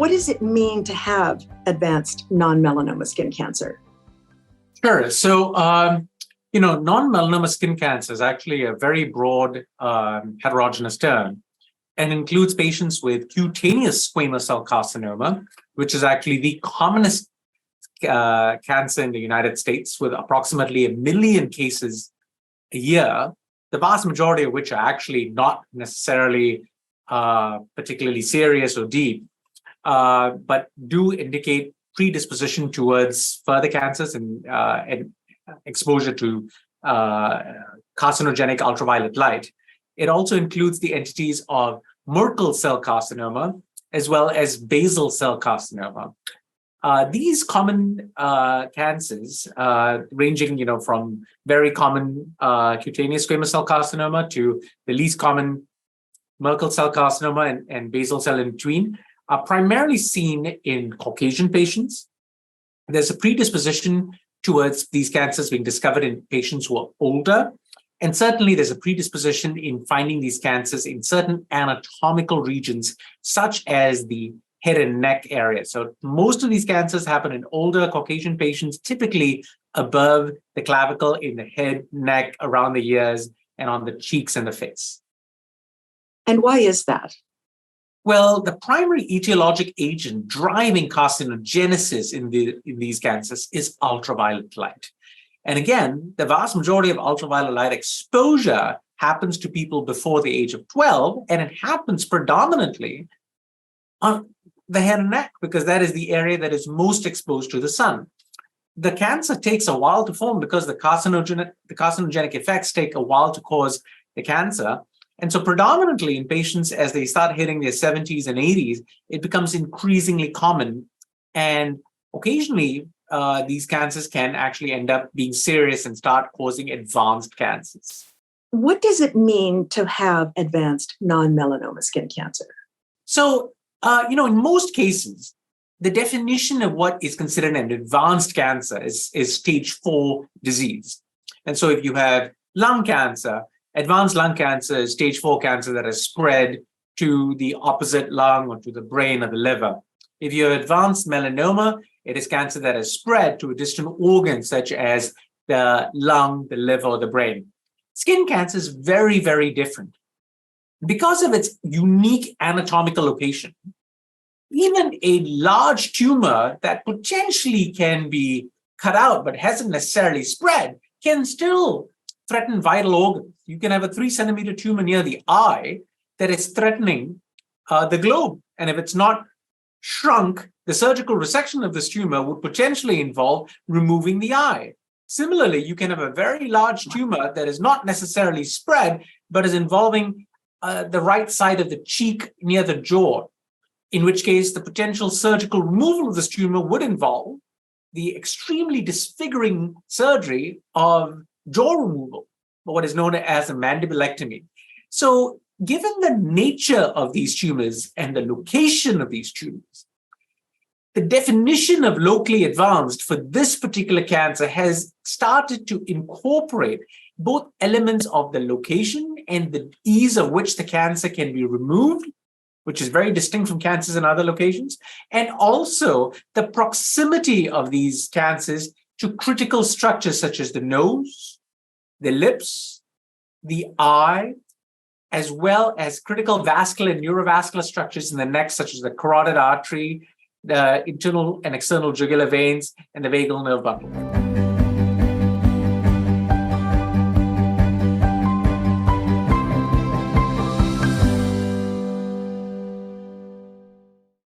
what does it mean to have advanced non-melanoma skin cancer? Sure. So, non-melanoma skin cancer is actually a very broad heterogeneous term and includes patients with cutaneous squamous cell carcinoma, which is actually the commonest cancer in the United States, with approximately 1 million cases a year, the vast majority of which are actually not necessarily particularly serious or deep, but do indicate predisposition towards further cancers and exposure to carcinogenic ultraviolet light. It also includes the entities of Merkel cell carcinoma as well as basal cell carcinoma. These common cancers, ranging from very common cutaneous squamous cell carcinoma to the least common Merkel cell carcinoma and basal cell in between, are primarily seen in Caucasian patients. There's a predisposition towards these cancers being discovered in patients who are older. And certainly there's a predisposition in finding these cancers in certain anatomical regions, such as the head and neck area. So most of these cancers happen in older Caucasian patients, typically above the clavicle, in the head, neck, around the ears, and on the cheeks and the face. And why is that? Well, the primary etiologic agent driving carcinogenesis in these cancers is ultraviolet light. And again, the vast majority of ultraviolet light exposure happens to people before the age of 12, and it happens predominantly on the head and neck, because that is the area that is most exposed to the sun. The cancer takes a while to form because the carcinogenic effects take a while to cause the cancer. And so predominantly in patients, as they start hitting their 70s and 80s, it becomes increasingly common. And occasionally, these cancers can actually end up being serious and start causing advanced cancers. What does it mean to have advanced non-melanoma skin cancer? So, in most cases, the definition of what is considered an advanced cancer is stage 4 disease. And so if you have lung cancer, advanced lung cancer is stage 4 cancer that has spread to the opposite lung or to the brain or the liver. If you have advanced melanoma, it is cancer that has spread to a distant organ, such as the lung, the liver, or the brain. Skin cancer is very, very different. Because of its unique anatomical location, even a large tumor that potentially can be cut out but hasn't necessarily spread can still threaten vital organs. You can have a 3-centimeter tumor near the eye that is threatening the globe. And if it's not shrunk, the surgical resection of this tumor would potentially involve removing the eye. Similarly, you can have a very large tumor that is not necessarily spread, but is involving the right side of the cheek near the jaw, in which case the potential surgical removal of this tumor would involve the extremely disfiguring surgery of jaw removal, what is known as a mandibulectomy. So given the nature of these tumors and the location of these tumors, the definition of locally advanced for this particular cancer has started to incorporate both elements of the location and the ease of which the cancer can be removed, which is very distinct from cancers in other locations, and also the proximity of these cancers to critical structures such as the nose, the lips, the eye, as well as critical vascular and neurovascular structures in the neck, such as the carotid artery, the internal and external jugular veins, and the vagal nerve bundle.